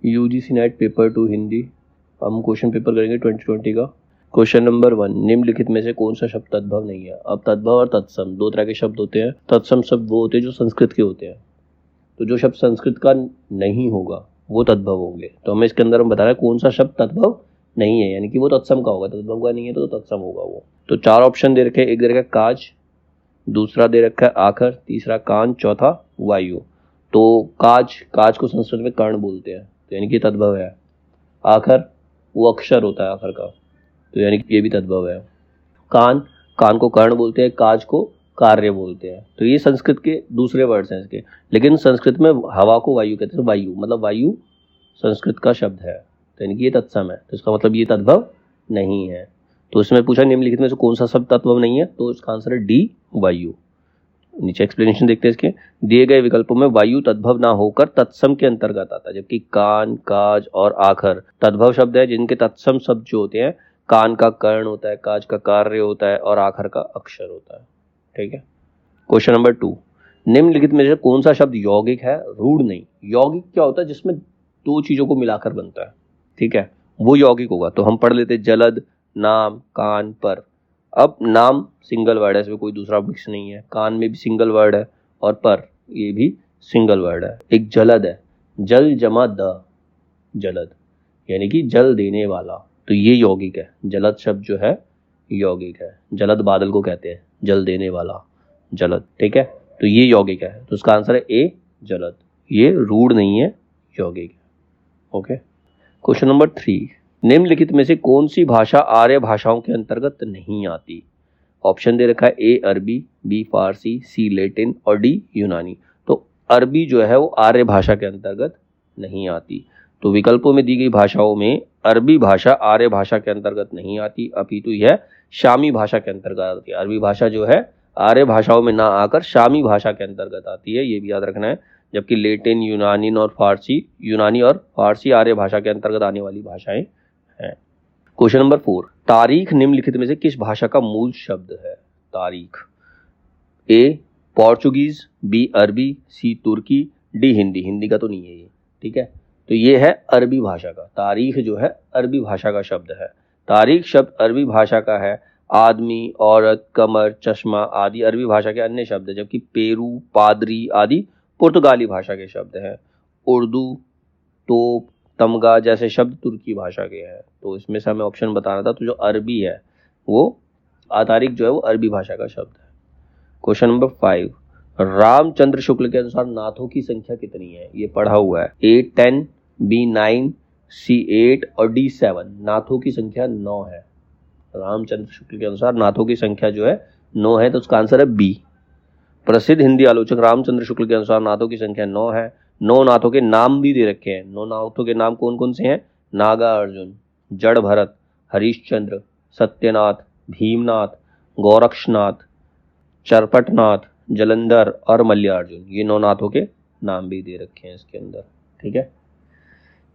UGC net paper 2 Hindi. हम question paper करेंगे 2020 का। क्वेश्चन नंबर 1, निम्नलिखित में से कौन सा शब्द तद्भव नहीं है। अब तद्भव और तत्सम दो तरह के शब्द होते हैं। तत्सम शब्द वो होते हैं जो संस्कृत के होते हैं, तो जो शब्द संस्कृत का नहीं होगा वो तद्भव होंगे। तो हमें इसके अंदर हम बता रहे हैं कौन सा शब्द तद्भव नहीं है, यानी कि वो तत्सम का होगा। तद्भव का नहीं है तो तत्सम होगा वो। तो 4 ऑप्शन दे रखे हैं। एक दे रखा है काज, दूसरा दे रखा है आखर, तीसरा कान, चौथा वायु। तो काज को संस्कृत में कर्ण बोलते हैं, तो यानी कि तद्भव है। आखर वो अक्षर होता है आखर का, तो यानी कि ये भी तद्भव है। कान को कर्ण बोलते हैं, काज को कार्य बोलते हैं। तो ये संस्कृत के दूसरे वर्ड्स हैं इसके। लेकिन संस्कृत में हवा को वायु कहते हैं। वायु मतलब वायु संस्कृत का शब्द है, तो यानी कि ये तत्सम है। तो इसका मतलब ये तद्भव नहीं है। तो इसमें पूछा निम्नलिखित में से कौन सा शब्द तद्भव नहीं है, तो इसका आंसर है डी, वायु। नीचे एक्सप्लेनेशन देखते हैं इसके। दिए गए विकल्पों में वायु तद्भव ना होकर तत्सम के अंतर्गत आता है, जबकि कान, काज और आखर तद्भव शब्द है, जिनके तत्सम शब्द जो होते हैं कान का कर्ण होता है, काज का कार्य होता है और आखर का अक्षर होता है। ठीक है। क्वेश्चन नंबर 2, निम्नलिखित में से कौन सा शब्द यौगिक है, रूढ़ नहीं। यौगिक क्या होता है, जिसमें दो चीजों को मिलाकर बनता है, ठीक है, वो यौगिक होगा। तो हम पढ़ लेते हैं जलद, नाम, कान, पर। अब नाम सिंगल वर्ड है, इसमें कोई दूसरा मिक्स नहीं है। कान में भी सिंगल वर्ड है और पर ये भी सिंगल वर्ड है। एक जलद है, जल जमा द, जलद यानी कि जल देने वाला, तो ये यौगिक है। जलद शब्द जो है यौगिक है। जलद बादल को कहते हैं, जल देने वाला, जलद। ठीक है, तो ये यौगिक है। तो उसका आंसर है ए, जलद। ये रूढ़ नहीं है, यौगिक है। ओके। क्वेश्चन नंबर 3, निम्नलिखित में से कौन सी भाषा आर्य भाषाओं के अंतर्गत नहीं आती। ऑप्शन दे रखा है ए अरबी, बी फारसी, सी लैटिन और डी यूनानी। तो अरबी जो है वो आर्य भाषा के अंतर्गत नहीं आती। तो विकल्पों में दी गई भाषाओं में अरबी भाषा आर्य भाषा के अंतर्गत नहीं आती, अपितु यह शामी भाषा के अंतर्गत आती है। अरबी भाषा जो है आर्य भाषाओं में ना आकर शामी भाषा के अंतर्गत आती है, ये भी याद रखना है। जबकि लैटिन, यूनानी और फारसी आर्य भाषा के अंतर्गत आने वाली भाषाएं हैं। क्वेश्चन नंबर 4, तारीख निम्नलिखित में से किस भाषा का मूल शब्द है। तारीख, ए पोर्चुगीज, बी अरबी, सी तुर्की, डी हिंदी। हिंदी का तो नहीं है ये, ठीक है। तो ये है अरबी भाषा का। तारीख जो है अरबी भाषा का शब्द है। तारीख शब्द अरबी भाषा का है। आदमी, औरत, कमर, चश्मा आदि अरबी भाषा के अन्य शब्द है, जबकि पेरू, पादरी आदि पुर्तगाली भाषा के शब्द हैं। उर्दू, तोप, तमगा जैसे शब्द तुर्की भाषा के हैं। तो इसमें से हमें ऑप्शन बताना था, तो जो अरबी है वो तारीख जो है वो अरबी भाषा का शब्द है। क्वेश्चन नंबर 5, रामचंद्र शुक्ल के अनुसार नाथों की संख्या कितनी है। ये पढ़ा हुआ है। ए 10, बी 9, सी 8 और डी 7। नाथों की संख्या 9 है। रामचंद्र शुक्ल के अनुसार नाथों की संख्या जो है 9 है, तो उसका आंसर है बी। प्रसिद्ध हिंदी आलोचक रामचंद्र शुक्ल के अनुसार नाथों की संख्या 9 है। 9 नाथों के नाम भी दे रखे हैं। 9 नाथों के नाम कौन कौन से हैं। नागा अर्जुन, जड़ भरत, हरिश्चंद्र, सत्यनाथ, भीमनाथ, गोरक्षनाथ, चरपटनाथ, जलंधर और मल्लिकार्जुन। ये 9 नाथों के नाम भी दे रखे हैं इसके अंदर। ठीक है।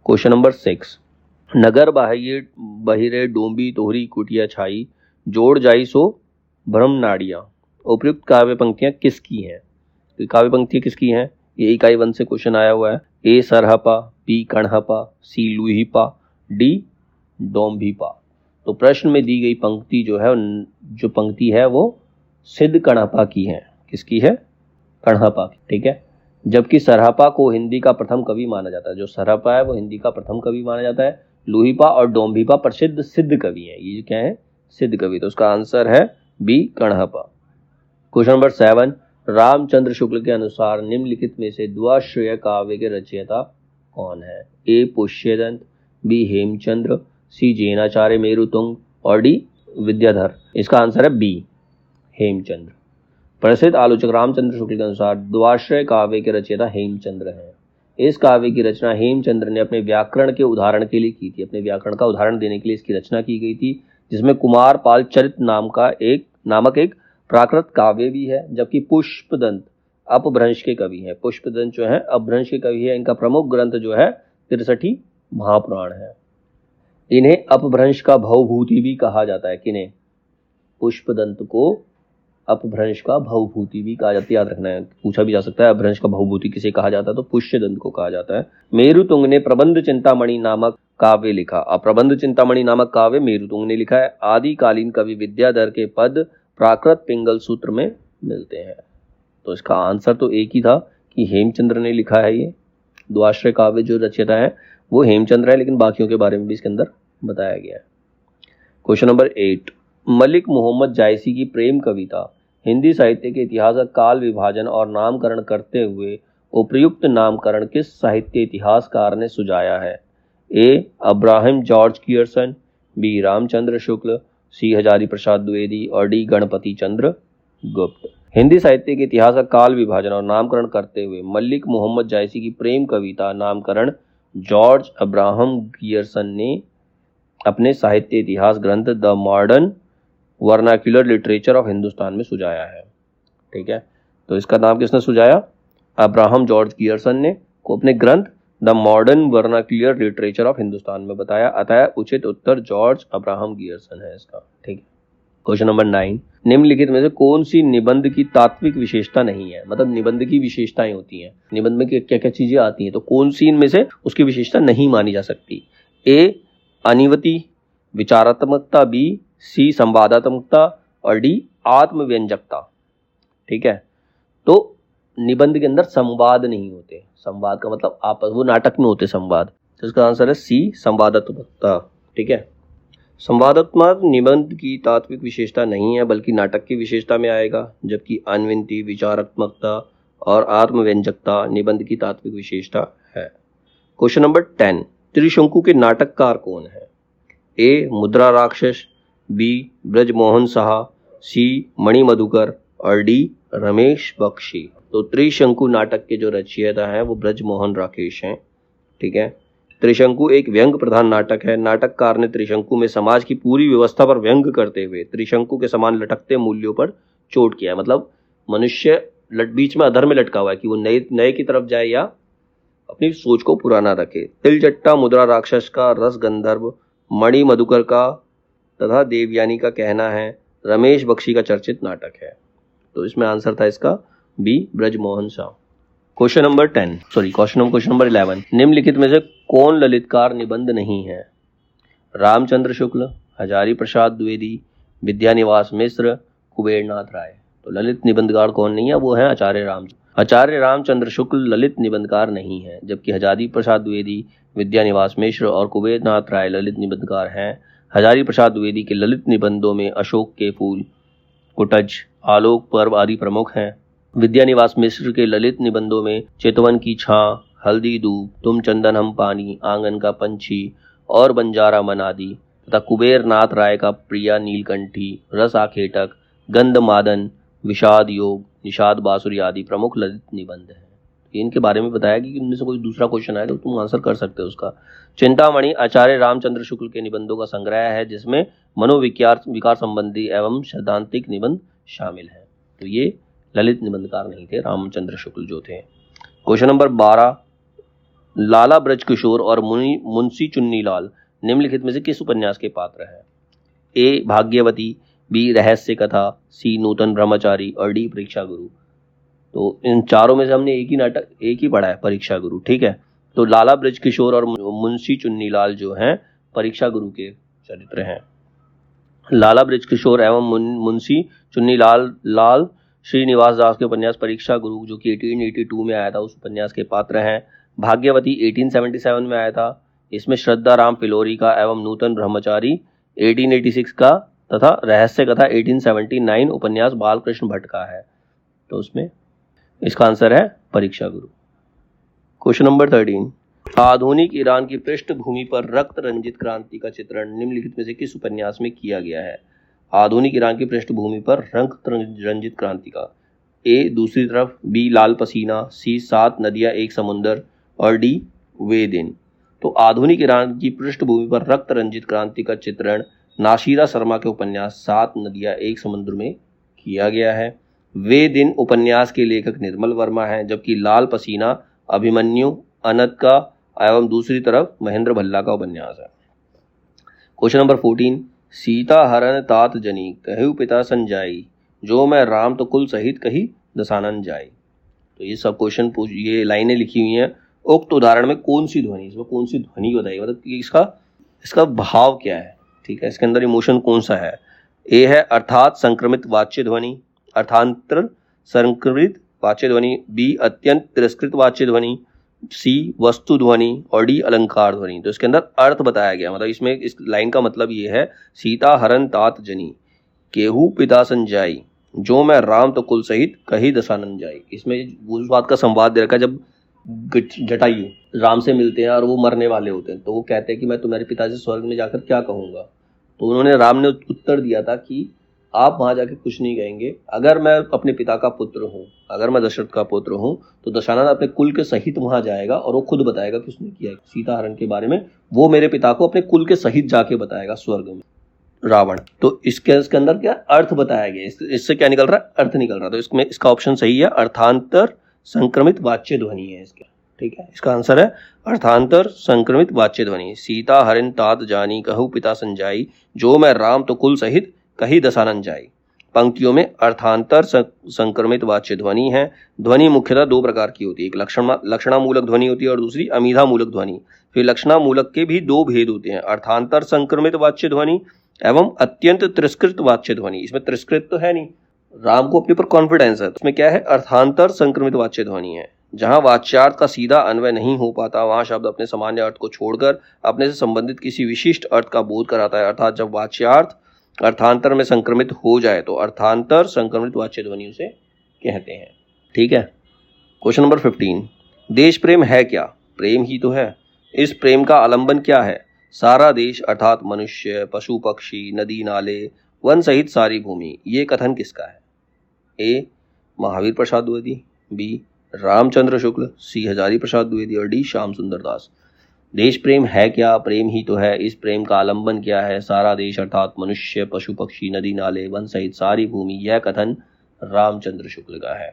क्वेश्चन नंबर 6, नगर बहिरे डोंबी तोहरी कुटिया छाई, जोड़ जाई सो भ्रम नाड़ियां। उपयुक्त काव्य पंक्तियां किसकी हैं। तो काव्य पंक्तियां किसकी हैं, ये इकाई 1 से क्वेश्चन आया हुआ है। ए सरहपा, बी कणहपा, सी लुहिपा, डी डोम्भिपा। तो प्रश्न में दी गई पंक्ति जो पंक्ति है वो सिद्ध कणहपा की है। किसकी है, कणहपा की। ठीक है। जबकि सरहपा को हिंदी का प्रथम कवि माना जाता है। जो सरहपा है वो हिंदी का प्रथम कवि माना जाता है। लुहिपा और डोम्भिपा प्रसिद्ध सिद्ध कवि है। ये क्या है, सिद्ध कवि। तो उसका आंसर है B कणहपा। Question number 7, Ramchandra Shukla के अनुसार निम्नलिखित में से द्वाश्रय काव्य के रचयिता कौन है। ए पुष्यदंत, बी हेमचंद्र, सी जैनाचार्य मेरुतुंग और डी विद्याधर। इसका आंसर है बी हेमचंद्र। प्रसिद्ध आलोचक रामचंद्र शुक्ल के अनुसार द्वाश्रय काव्य के रचयिता हेमचंद्र हैं। इस काव्य की रचना हेमचंद्र ने अपने व्याकरण के उदाहरण के लिए की थी। अपने व्याकरण का उदाहरण देने के लिए इसकी रचना की गई थी, जिसमें कुमारपाल चरित नामक एक प्राकृत काव्य भी है। जबकि पुष्पदंत अपभ्रंश के कवि हैं। पुष्पदंत जो है अपभ्रंश के कवि है। इनका प्रमुख ग्रंथ जो है 63 महापुराण है। इन्हें अपभ्रंश का भवभूति भी कहा जाता है। किन्हें, पुष्पदंत को अपभ्रंश का भवभूति भी कहा जाता है, याद रखना है, पूछा भी जा सकता है अपभ्रंश का भवभूति किसे कहा जाता है, तो पुष्यदंत को कहा जाता है। मेरुतुंग ने प्रबंध चिंतामणि नामक काव्य लिखा। अब प्रबंध चिंतामणि नामक काव्य मेरुतुंग ने लिखा है। आदिकालीन कवि विद्याधर के पद प्राकृत पिंगल सूत्र में मिलते हैं। तो इसका आंसर तो एक ही था कि हेमचंद्र ने लिखा है। ये द्वाश्रय काव्य जो रचयिता है वो हेमचंद्र है, लेकिन बाकियों के बारे में भी इसके अंदर बताया गया है। क्वेश्चन नंबर 8, मलिक मोहम्मद जायसी की प्रेम कविता हिंदी साहित्य के इतिहास का काल विभाजन और नामकरण करते हुए उपयुक्त नामकरण किस साहित्य इतिहासकार ने सुझाया है? A. Abraham George Grierson, B. Ramchandra Shukla, C. Hazari Prasad Dwivedi और डी. गणपति चंद्र गुप्त। हिंदी साहित्य के इतिहास का काल विभाजन और नामकरण करते हुए मलिक मोहम्मद जायसी की प्रेम कविता नामकरण जॉर्ज अब्राहम गियर्सन ने अपने साहित्य इतिहास ग्रंथ the modern vernacular literature of Hindustan में सुझाया है। ठीक है, तो इसका नाम किसने सुझाया? अब्राहम जॉर्ज गियर्सन ने को अपने ग्रंथ the modern vernacular literature of Hindustan में बताया। अतः उचित उत्तर जॉर्ज अब्राहम गियर्सन है इसका। ठीक है। क्वेश्चन नंबर 9, निम्नलिखित में से कौन सी निबंध की तात्विक विशेषता नहीं है? मतलब निबंध की विशेषताएं होती हैं, निबंध में क्या क्या चीजें आती हैं, तो कौन सी इनमें से उसकी विशेषता नहीं मानी जा सकती? ए. अनिवति विचारात्मकता, बी. सी. संवादात्मकता और डी. आत्मव्यंजकता। ठीक है, तो निबंध के अंदर संवाद नहीं होते। संवाद का मतलब आपस, वो नाटक में होते संवाद, तो इसका आंसर है सी. संवादात्मकता। ठीक है, संवादात्मक निबंध की तात्विक विशेषता नहीं है बल्कि नाटक की विशेषता में आएगा, जबकि अनविनती, विचारात्मकता और आत्मव्यंजकता निबंध की तात्विक विशेषता है। क्वेश्चन नंबर 10, त्रिशंकु के नाटककार कौन है? ए. मुद्रा राक्षस, बी. ब्रजमोहन साहा, सी. मणि मधुकर और डी. रमेश बख्शी। तो त्रिशंकु नाटक के जो रचयिता हैं वो ब्रजमोहन राकेश हैं। ठीक है, त्रिशंकु एक व्यंग प्रधान नाटक है। नाटककार ने त्रिशंकु में समाज की पूरी व्यवस्था पर व्यंग करते हुए त्रिशंकु के समान लटकते मूल्यों पर चोट किया है। मतलब मनुष्य बीच में अधर में लटका हुआ है कि वो नए नए की तरफ जाए या अपनी सोच को पुराना रखे। तिलचट्टा मुद्रा राक्षस का, रस गंधर्व मणि मधुकर का तथा देवयानी का कहना है, रमेश बख्शी का चर्चित नाटक है। तो इसमें आंसर था इसका B. Brajmohan Shah. Question number 11, निम्नलिखित में से कौन ललितकार निबंध नहीं है? रामचंद्र शुक्ल, हजारी प्रसाद द्विवेदी, विद्यानिवास मिश्र, कुबेरनाथ राय। तो ललित निबंधकार कौन नहीं है? वो है आचार्य रामचंद्र शुक्ल ललित निबंधकार नहीं है, जबकि हजारी प्रसाद द्विवेदी, विद्यानिवास मिश्र और कुबेरनाथ राय ललित निबंधकार हैं। हजारी प्रसाद द्विवेदी के ललित निबंधों में अशोक के फूल, कुटज, आलोक पर्व आदि प्रमुख हैं। विद्यानिवास मिश्र के ललित निबंधों में चितवन की छां, हल्दी दूब, तुम चंदन हम पानी, आंगन का पंछी और बंजारा मन आदि तथा कुबेरनाथ राय का प्रिया नीलकंठी, रस आखेटक, गंध मादन, विषाद योग, निषाद बांसुरी आदि प्रमुख ललित निबंध हैं। इनके बारे में बताया कि इनमें से कोई दूसरा क्वेश्चन आए तो तुम आंसर कर सकते हो उसका। चिंतामणि आचार्य रामचंद्र शुक्ल के निबंधों का संग्रह है जिसमें मनोविकार संबंधी एवं सैद्धांतिक निबंध शामिल है। तो ये ललित निबंधकार नहीं थे, रामचंद्र शुक्ल जो थे। क्वेश्चन नंबर 12, लाला ब्रजकिशोर और मुंशी चुन्नीलाल निम्नलिखित में से किस उपन्यास के पात्र हैं? ए. भाग्यवती, बी. रहस्य कथा, सी. नूतन ब्रह्मचारी और डी. परीक्षा गुरु। तो इन चारों में से हमने एक ही पढ़ा है, परीक्षा गुरु। ठीक है, तो लाला ब्रजकिशोर और मुंशी चुन्नीलाल जो हैं परीक्षा गुरु के चरित्र हैं। लाला ब्रजकिशोर एवं मुंशी चुन्नीलाल श्रीनिवास दास के उपन्यास परीक्षा गुरु जो कि 1882 में आया था उस उपन्यास के पात्र हैं। भाग्यवती 1877 में आया था, इसमें श्रद्धा राम फिलोरी का एवं नूतन ब्रह्मचारी 1886 का तथा रहस्य कथा 1879 उपन्यास बालकृष्ण भट्ट का है। तो उसमें इसका आंसर है परीक्षा गुरु। क्वेश्चन नंबर 13, आधुनिक ईरान की पृष्ठभूमि पर रक्त रंजित क्रांति का चित्रण निम्नलिखित में से किस उपन्यास में किया गया है? आधुनिक ईरान की पृष्ठभूमि पर रक्त रंजित क्रांति का, ए. दूसरी तरफ, बी. लाल पसीना, सी. 7 नदियां एक समुंदर और डी. वे दिन। तो आधुनिक ईरान की पृष्ठभूमि पर रक्त रंजित क्रांति का चित्रण नाशीरा शर्मा के उपन्यास 7 नदियां एक समुद्र में किया गया है। वे दिन उपन्यास के लेखक निर्मल वर्मा हैं, जबकि लाल पसीना अभिमन्यु अनंत का एवं दूसरी तरफ महेंद्र भल्ला का उपन्यास है। क्वेश्चन नंबर 14, सीता हरण तात जनी कहु पिता संजाई जो मैं राम तो कुल सहित कही दसानन जाए। तो ये सब क्वेश्चन ये लाइनें लिखी हुई हैं। उक्त उदाहरण में कौन सी ध्वनि, इसमें कौन सी ध्वनि बताइए, मतलब कि इसका भाव क्या है, ठीक है, इसके अंदर इमोशन कौन सा है। ए है अर्थात संक्रमित वाच्य ध्वनि, अर्थांतर संक्रमित वाच्य ध्वनि, बी अत्यंत तिरस्कृत वाच्य ध्वनि, सी वस्तु ध्वनि और डी अलंकार ध्वनि। तो इसके अंदर अर्थ बताया गया, मतलब इसमें इस लाइन का मतलब ये है, सीता हरण तात जनी केहू पिता संजाई, जो मैं राम तो कुल सहित कही दसानन जाई। इसमें उस बात का संवाद दे रखा है, जब जटायु राम से मिलते हैं और वो मरने वाले होते हैं, तो वो कहते हैं कि मैं तुम्हारे पिता से स्वर्ग में जाकर क्या कहूंगा। तो उन्होंने, राम ने उत्तर दिया था कि आप वहां जाके कुछ नहीं कहेंगे, अगर मैं अपने पिता का पुत्र हूँ, अगर मैं दशरथ का पुत्र हूँ, तो दशानन अपने कुल के सहित वहां जाएगा और वो खुद बताएगा कि उसने किया सीता हरण के बारे में, वो मेरे पिता को अपने कुल के सहित जाके बताएगा स्वर्ग में, रावण। तो इसके अंदर क्या अर्थ बताया गया, इससे क्या निकल रहा है, अर्थ निकल रहा है। तो इसमें इसका ऑप्शन सही है, अर्थांतर संक्रमित वाच्य ध्वनि है इसका, ठीक है, इसका आंसर है अर्थांतर संक्रमित वाच्य ध्वनि। सीता हरिन तात जानी कहू पिता संजाई, जो मैं राम तो कुल सहित कही दसानन जाई। पंक्तियों में अर्थांतर संक्रमित वाच्य ध्वनि है। ध्वनि मुख्यतः दो प्रकार की होती है, एक लक्षणामूलक ध्वनि होती है और दूसरी अमीधामूलक ध्वनि। फिर लक्षणामूलक के भी दो भेद होते हैं, अर्थांतर संक्रमित वाच्य ध्वनि एवं अत्यंत तिरस्कृत वाच्य ध्वनि। इसमें तिरस्कृत तो है नहीं, राम को अपने पर कॉन्फिडेंस है, उसमें क्या है, अर्थांतर संक्रमित वाच्य ध्वनि है। जहां वाच्यार्थ का सीधा अन्वय नहीं हो पाता, वहां शब्द अपने सामान्य अर्थ को छोड़कर अपने से संबंधित किसी विशिष्ट अर्थ का बोध कराता है। अर्थात जब वाच्यार्थ अर्थांतर में संक्रमित हो जाए तो अर्थांतर संक्रमित वाच्य ध्वनि उसे कहते हैं, ठीक है। क्वेश्चन नंबर 15, देश प्रेम है क्या, प्रेम ही तो है। इस प्रेम का आलंबन क्या है, सारा देश अर्थात मनुष्य, पशु पक्षी, नदी नाले, वन सहित सारी भूमि। ये कथन किसका है, ए महावीर प्रसाद द्विवेदी, बी रामचंद्र शुक्ल, सी हजारी प्रसाद द्विवेदी और डी श्याम सुंदर दास। देश प्रेम है क्या, प्रेम ही तो है। इस प्रेम का आलंबन क्या है, सारा देश अर्थात मनुष्य, पशु पक्षी, नदी नाले, वन सहित सारी भूमि। यह कथन रामचंद्र शुक्ल का है,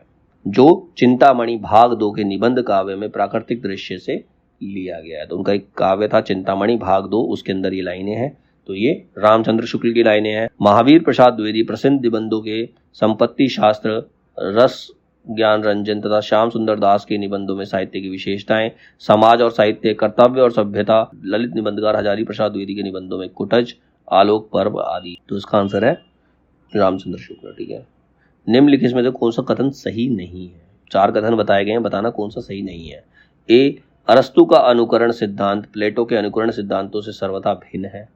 जो चिंतामणि भाग 2 के निबंध काव्य में प्राकृतिक दृश्य से लिया गया है। तो उनका एक काव्य था चिंतामणि भाग 2, उसके अंदर ये लाइनें हैं, तो ये रामचंद्र शुक्ल की लाइनें हैं। महावीर प्रसाद द्विवेदी प्रसिद्ध निबंधों के संपत्ति शास्त्र, रस ज्ञान रंजन तथा श्याम सुंदर दास के निबंधों में साहित्य की विशेषताएं, समाज और साहित्य, कर्तव्य और सभ्यता, ललित निबंधकार हजारी प्रसाद द्विवेदी के निबंधों में कुटज, आलोक पर्व आदि। तो इसका आंसर है रामचंद्र शुक्ल, ठीक है। निम्नलिखित में से कौन सा कथन सही नहीं है, 4 कथन बताए गए हैं, बताना कौन सा सही नहीं है। ए अरस्तु का अनुकरण सिद्धांत प्लेटो के अनुकरण सिद्धांतों से सर्वथा भिन्न है।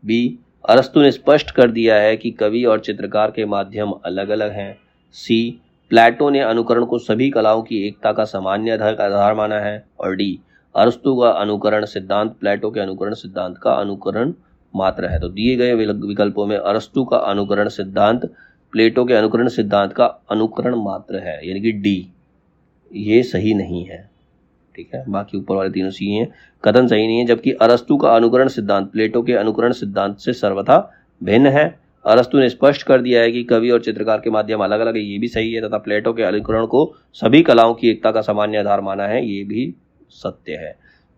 बी अरस्तु ने स्पष्ट कर दिया है कि कवि और चित्रकार के माध्यम अलग अलग हैं। सी प्लेटो ने अनुकरण को सभी कलाओं की एकता का सामान्य आधार माना है। और डी अरस्तु का अनुकरण सिद्धांत प्लेटो के अनुकरण सिद्धांत का अनुकरण मात्र है। तो दिए गए विकल्पों में अरस्तु का अनुकरण सिद्धांत प्लेटो के अनुकरण सिद्धांत का अनुकरण मात्र है, यानी कि डी, ये सही नहीं है, ठीक है। बाकी ऊपर वाले तीनों सही हैं, कथन सही नहीं है। जबकि अरस्तु का अनुकरण सिद्धांत प्लेटो के अनुकरण सिद्धांत से सर्वथा भिन्न है। अरस्तु ने स्पष्ट कर दिया है कि कवि और चित्रकार के माध्यम अलग अलग है, ये भी सही है। तथा प्लेटो के अनुकरण को सभी कलाओं की एकता का सामान्य आधार माना है, ये भी सत्य है,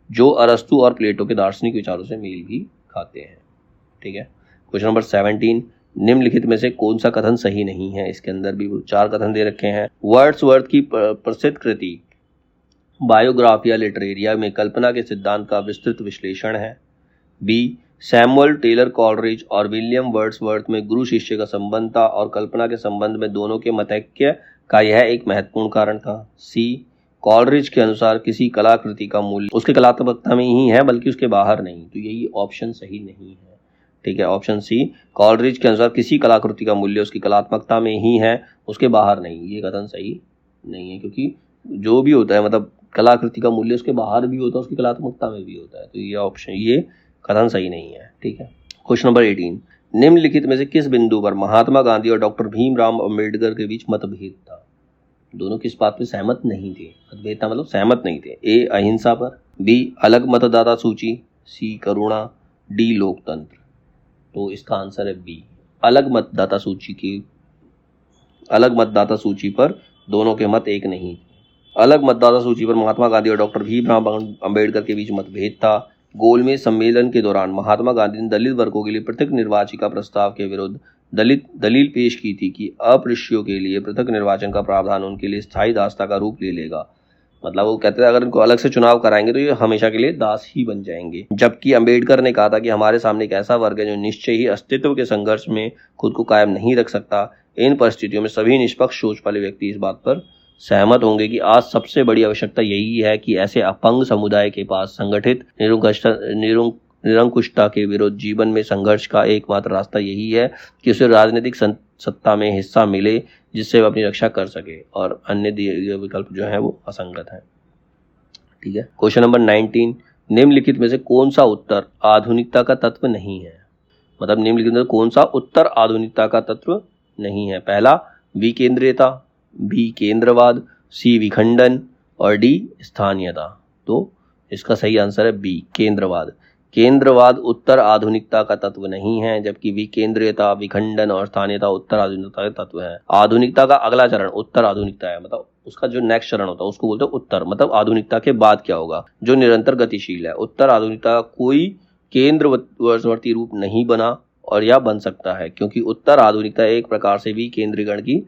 जो अरस्तु और प्लेटो के दार्शनिक विचारों से मेल भी खाते हैं, ठीक है। क्वेश्चन नंबर 17, निम्नलिखित में से कौन सा कथन सही नहीं है। इसके अंदर भी 4 कथन दे रखे हैं। वर्ड्सवर्थ की प्रसिद्ध कृति बायोग्राफिया लिटरेरिया में कल्पना के सिद्धांत का विस्तृत विश्लेषण है। बी सैमुअल टेलर कॉलरिज और विलियम वर्ड्सवर्थ में गुरु शिष्य का संबंध था और कल्पना के संबंध में दोनों के मतैक्य का यह एक महत्वपूर्ण कारण था। सी कॉलरिज के अनुसार किसी कलाकृति का मूल्य उसके कलात्मकता में ही है, बल्कि उसके बाहर नहीं। तो यही ऑप्शन सही नहीं है, ठीक है। ऑप्शन सी कॉलरिज के अनुसार किसी कलाकृति का मूल्य उसकी कलात्मकता में ही है, उसके बाहर नहीं, ये कथन सही नहीं है, क्योंकि जो भी होता है, मतलब कलाकृति का मूल्य उसके बाहर भी होता है, उसकी कलात्मकता में भी होता है। तो ये ऑप्शन, ये कथन सही नहीं है, ठीक है। क्वेश्चन नंबर 18, निम्नलिखित में से किस बिंदु पर महात्मा गांधी और डॉक्टर भीमराव अंबेडकर के बीच मतभेद था। दोनों किस बात पे सहमत नहीं थे, मतभेद था मतलब सहमत नहीं थे। ए अहिंसा पर, बी अलग मतदाता सूची, सी करुणा, डी लोकतंत्र। तो इसका आंसर है बी अलग मतदाता सूची पर दोनों के मत एक नहीं थे। अलग मतदाता सूची पर महात्मा गांधी और डॉक्टर भीमराव अंबेडकर के बीच मतभेद था। गोलमेज सम्मेलन के दौरान महात्मा गांधी ने दलित वर्गों के लिए पृथक निर्वाचिका प्रस्ताव के विरुद्ध दलील पेश की थी कि अपृष्यों के लिए पृथक निर्वाचन का प्रावधान उनके लिए स्थायी दासता का रूप ले लेगा। मतलब वो कहते थे अगर इनको अलग से चुनाव कराएंगे तो ये हमेशा के लिए दास ही बन जाएंगे। जबकि अंबेडकर ने कहा था कि हमारे सामने एक ऐसा वर्ग है जो निश्चय ही अस्तित्व के संघर्ष में खुद को कायम नहीं रख सकता। इन परिस्थितियों में सभी निष्पक्ष सोच वाले व्यक्ति इस बात पर सहमत होंगे कि आज सबसे बड़ी आवश्यकता यही है कि ऐसे अपंग समुदाय के पास संगठित निरंकुशता के विरुद्ध जीवन में संघर्ष का एकमात्र रास्ता यही है कि उसे राजनीतिक सत्ता में हिस्सा मिले जिससे वह अपनी रक्षा कर सके, और अन्य दिए विकल्प जो है वो असंगत है। ठीक है। क्वेश्चन नंबर 19, निम्नलिखित में से कौन सा उत्तर आधुनिकता का तत्व नहीं है? मतलब निम्नलिखित में कौन सा उत्तर आधुनिकता का तत्व नहीं है? पहला विकेंद्रीयता, बी केंद्रवाद, सी विखंडन और डी स्थानीयता। तो इसका सही आंसर है बी केंद्रवाद। केंद्रवाद उत्तर आधुनिकता का तत्व नहीं है, जबकि विकेंद्रीयता, विखंडन और स्थानीयता उत्तर आधुनिकता के तत्व है। आधुनिकता का अगला चरण उत्तर आधुनिकता है, मतलब उसका जो नेक्स्ट चरण होता है उसको बोलते हैं उत्तर। मतलब आधुनिकता के बाद क्या होगा, जो निरंतर गतिशील है। उत्तर आधुनिकता का कोई केंद्रवर्ती रूप नहीं बना और या बन सकता है, क्योंकि उत्तर आधुनिकता एक प्रकार से विकेंद्रीकरण की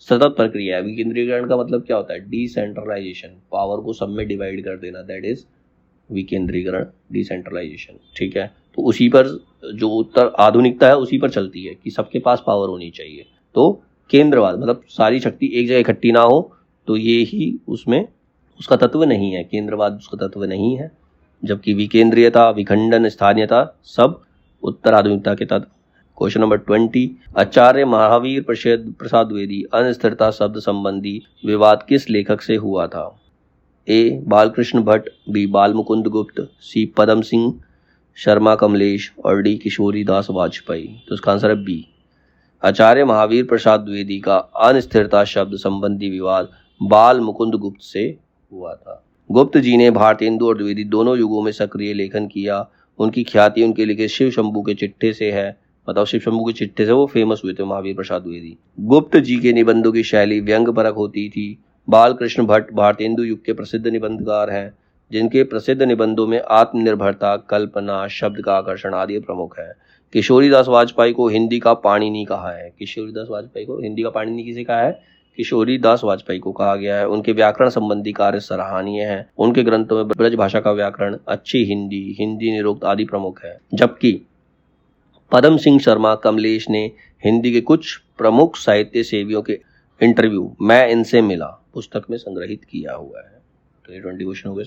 सतत प्रक्रिया है। विकेंद्रीकरण का मतलब क्या होता है? डिसेंट्रलाइजेशन, पावर को सब में डिवाइड कर देना, दैट इज विकेंद्रीकरण, डिसेंट्रलाइजेशन। ठीक है। तो उसी पर जो उत्तर आधुनिकता है उसी पर चलती है कि सबके पास पावर होनी चाहिए। तो केंद्रवाद मतलब सारी शक्ति एक जगह इकट्ठी ना हो, तो ये ही उसमें उसका तत्व नहीं है। केंद्रवाद उसका तत्व नहीं है, जबकि विकेंद्रीयता, विखंडन, स्थानीयता सब उत्तर आधुनिकता के तत्व। क्वेश्चन नंबर 20, आचार्य महावीर प्रसाद द्विवेदी अस्थिरता शब्द संबंधी विवाद किस लेखक से हुआ था? ए बालकृष्ण भट्ट, बी बाल मुकुंद गुप्त, सी पदम सिंह शर्मा कमलेश और डी किशोरी दास वाजपेयी। तो इसका आंसर है बी। आचार्य महावीर प्रसाद द्विवेदी का अस्थिरता शब्द संबंधी विवाद बाल मुकुंद गुप्त से हुआ था। गुप्त जी ने भारतेंदु और द्विवेदी दोनों युगों में सक्रिय लेखन किया। उनकी ख्याति उनके लिखे शिव शंभू के चिट्ठे से है। मतलब शिव शंभू के चिट्ठे से वो फेमस हुए थे महावीर प्रसाद द्विवेदी। गुप्त जी के निबंधों की शैली व्यंग्यपरक होती थी। बालकृष्ण भट्ट भारतेंदु युग के प्रसिद्ध निबंधकार हैं, जिनके प्रसिद्ध निबंधों में आत्मनिर्भरता, कल्पना, शब्द का आकर्षण आदि प्रमुख है। किशोरीदास वाजपेयी को हिंदी का पाणिनि कहा है। किशोरीदास वाजपेयी को हिंदी का पाणिनि किसे कहा है? किशोरीदास वाजपेयी को कहा गया है। उनके व्याकरण संबंधी कार्य सराहनीय है। उनके ग्रंथों में ब्रज भाषा का व्याकरण, अच्छी हिंदी, हिंदी निरुक्त आदि प्रमुख है। जबकि पदम सिंह शर्मा कमलेश ने हिंदी के कुछ प्रमुख साहित्य सेवियों के इंटरव्यू मैं इनसे मिला पुस्तक में संग्रहित किया हुआ है। तो ये 20 क्वेश्चन हो गए।